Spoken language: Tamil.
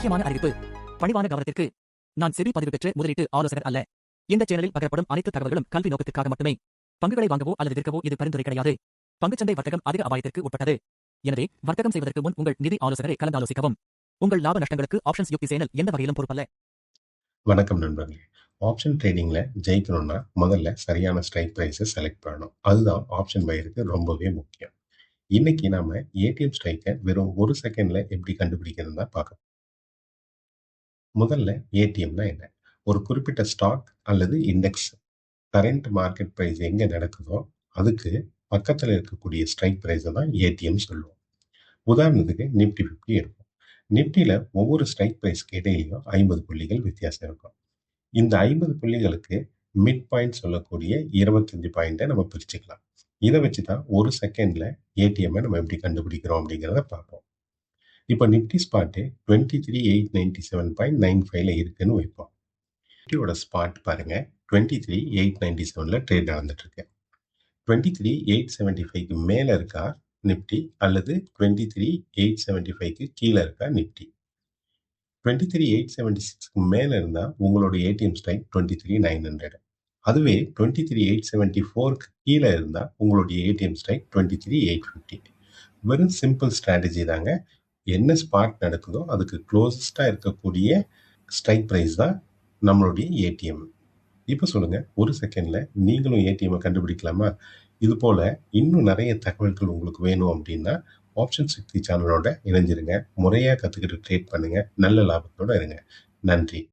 முக்கியமான அறிவிப்பு. பணிவான கவனத்திற்கு. நான் செபி பதிவு பெற்ற முதலீட்டு ஆலோசகர் அல்ல. இந்த சேனலில் பகிரப்படும் அனைத்து தகவல்களும் கல்வி நோக்கத்திற்காக மட்டுமே. பங்குகளை வாங்கவோ அல்லது விற்கவோ இது பரிந்துரை கிடையாது. பங்குச்சந்தை வர்த்தகம் அதிக அபாயத்திற்கு உட்பட்டது. எனவே வர்த்தகம் செய்வதற்கு முன் உங்கள் நிதி ஆலோசகரை கலந்தாலோசிக்கவும். உங்கள் லாப நஷ்டங்களுக்கு ஆப்ஷன்ஸ் யுக்தி சேனல் எந்த வகையிலும் பொறுப்பல்ல. வணக்கம் நண்பர்களே. ஆப்ஷன் ட்ரேடிங்ல ஜெயிக்கணும்னா முதல்ல சரியான ஸ்ட்ரைக் பிரைஸை செலக்ட் பண்ணணும். அதுதான் ஆப்ஷன் பையருக்கு ரொம்பவே முக்கியம். இன்னைக்கு நாம ஏடிஎம் ஸ்ட்ரைக்கை வெறும் 1 செகண்ட்ல எப்படி கண்டுபிடிக்கிறதுன்னு தான் பார்க்க. முதல்ல ஏடிஎம்னா என்ன? ஒரு குறிப்பிட்ட ஸ்டாக் அல்லது இண்டெக்ஸ் கரண்ட் மார்க்கெட் பிரைஸ் எங்க நடக்குதோ அதுக்கு பக்கத்துல இருக்கக்கூடிய ஸ்ட்ரைக் பிரைஸை தான் ஏடிஎம் சொல்லுவோம். உதாரணத்துக்கு நிப்டி 50 இருக்கும். நிப்டியில ஒவ்வொரு ஸ்ட்ரைக் பிரைஸ்க்கு இடையிலையும் 50 புள்ளிகள் வித்தியாசம் இருக்கும். இந்த 50 புள்ளிகளுக்கு மிட் பாயிண்ட் சொல்லக்கூடிய 25 பாயிண்டை நம்ம பிரிச்சுக்கலாம். இதை வச்சுதான் 1 செகண்ட்ல ஏடிஎம் நம்ம எப்படி கண்டுபிடிக்கிறோம் அப்படிங்கிறத பார்ப்போம். இப்போ நிப்டி ஸ்பாட்டு 23,897.95ல இருக்குன்னு வைப்போம். நிப்டியோட ஸ்பாட் பாருங்க 23,897ல ட்ரேட் நடந்துட்டு இருக்கு. 23,875க்கு மேல இருக்கா நிப்டி அல்லது 23,875க்கு கீழே இருக்கா நிப்டி? 23,876க்கு மேல இருந்தா உங்களோட ஏடிஎம் ஸ்ட்ரைக் 23,900. அதுவே 23,874க்கு கீழே இருந்தா உங்களுடைய ஏடிஎம் ஸ்ட்ரைக் 23,850. வெறும் சிம்பிள் ஸ்ட்ராட்டஜி தாங்க. என்ன ஸ்பாட் நடக்குதோ அதுக்கு க்ளோசஸ்டா இருக்கக்கூடிய ஸ்ட்ரைக் பிரைஸ் தான் நம்மளுடைய ஏடிஎம். இப்போ சொல்லுங்க, 1 செகண்ட்ல நீங்களும் ஏடிஎம் கண்டுபிடிக்கலாமா? இது போல இன்னும் நிறைய தகவல்கள் உங்களுக்கு வேணும் அப்படின்னா ஆப்ஷன் சக்தி சேனலோட இணைஞ்சிருங்க. முறையா கத்துக்கிட்டு ட்ரேட் பண்ணுங்க. நல்ல லாபத்தோட இருங்க. நன்றி.